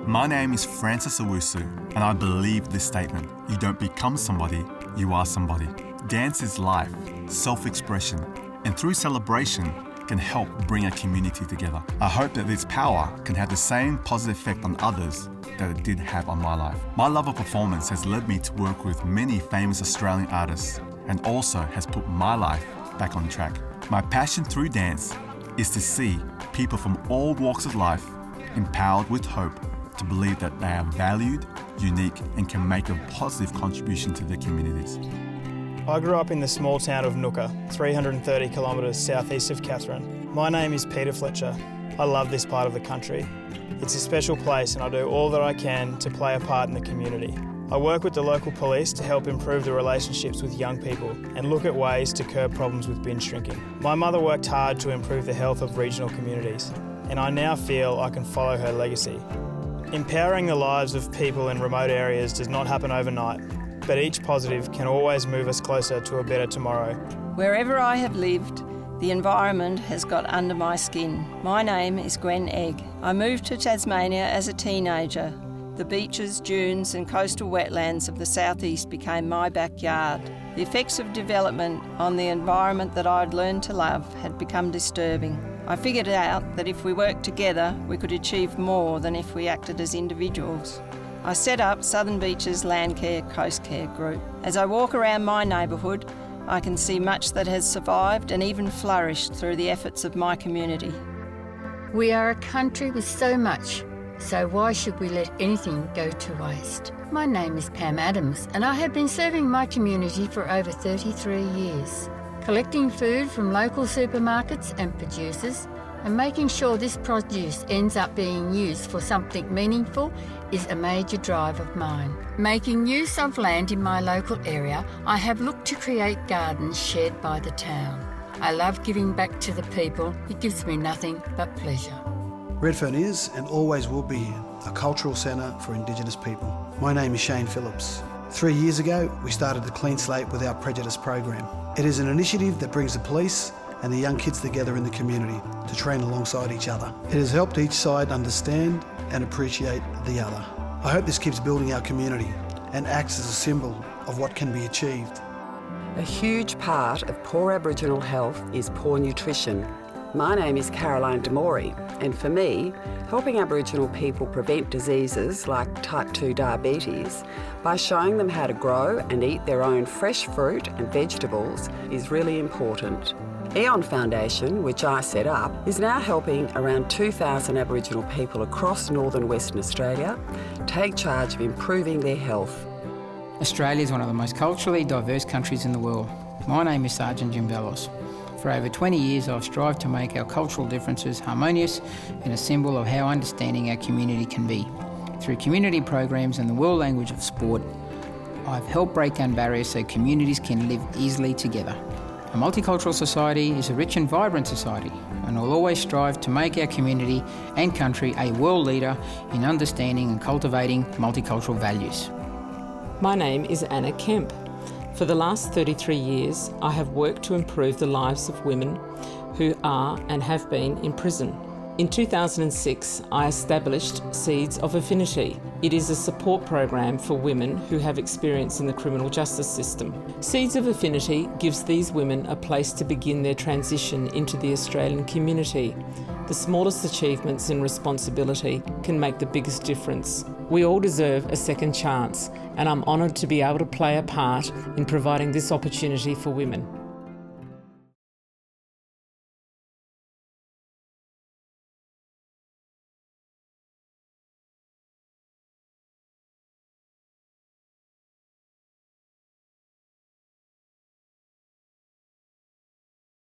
My name is Francis Owusu, and I believe this statement: you don't become somebody, you are somebody. Dance is life, self-expression, and through celebration can help bring a community together. I hope that its power can have the same positive effect on others that it did have on my life. My love of performance has led me to work with many famous Australian artists and also has put my life back on track. My passion through dance is to see people from all walks of life empowered with hope to believe that they are valued, unique, and can make a positive contribution to their communities. I grew up in the small town of Nooka, 330 kilometres southeast of Katherine. My name is Peter Fletcher. I love this part of the country. It's a special place and I do all that I can to play a part in the community. I work with the local police to help improve the relationships with young people and look at ways to curb problems with binge drinking. My mother worked hard to improve the health of regional communities, and I now feel I can follow her legacy. Empowering the lives of people in remote areas does not happen overnight, but each positive can always move us closer to a better tomorrow. Wherever I have lived, the environment has got under my skin. My name is Gwen Egg. I moved to Tasmania as a teenager. The beaches, dunes and coastal wetlands of the southeast became my backyard. The effects of development on the environment that I'd learned to love had become disturbing. I figured out that if we worked together, we could achieve more than if we acted as individuals. I set up Southern Beaches Landcare Coast Care Group. As I walk around my neighbourhood, I can see much that has survived and even flourished through the efforts of my community. We are a country with so much, so why should we let anything go to waste? My name is Pam Adams and I have been serving my community for over 33 years. Collecting food from local supermarkets and producers and making sure this produce ends up being used for something meaningful is a major drive of mine. Making use of land in my local area, I have looked to create gardens shared by the town. I love giving back to the people. It gives me nothing but pleasure. Redfern is and always will be a cultural centre for Indigenous people. My name is Phillips. 3 years ago, we started the Clean Slate Without Prejudice program. It is an initiative that brings the police and the young kids together in the community to train alongside each other. It has helped each side understand and appreciate the other. I hope this keeps building our community and acts as a symbol of what can be achieved. A huge part of poor Aboriginal health is poor nutrition. My name is Caroline Mori, and for me, helping Aboriginal people prevent diseases like type 2 diabetes by showing them how to grow and eat their own fresh fruit and vegetables is really important. Eon Foundation, which I set up, is now helping around 2,000 Aboriginal people across northern Western Australia take charge of improving their health. Australia is one of the most culturally diverse countries in the world. My name is Sergeant Jim Bellos. For over 20 years, I've strived to make our cultural differences harmonious and a symbol of how understanding our community can be. Through community programs and the world language of sport, I've helped break down barriers so communities can live easily together. A multicultural society is a rich and vibrant society, and I'll always strive to make our community and country a world leader in understanding and cultivating multicultural values. My name is Anna Kemp. For the last 33 years, I have worked to improve the lives of women who are and have been in prison. In 2006, I established Seeds of Affinity. It is a support program for women who have experience in the criminal justice system. Seeds of Affinity gives these women a place to begin their transition into the Australian community. The smallest achievements in responsibility can make the biggest difference. We all deserve a second chance, and I'm honoured to be able to play a part in providing this opportunity for women.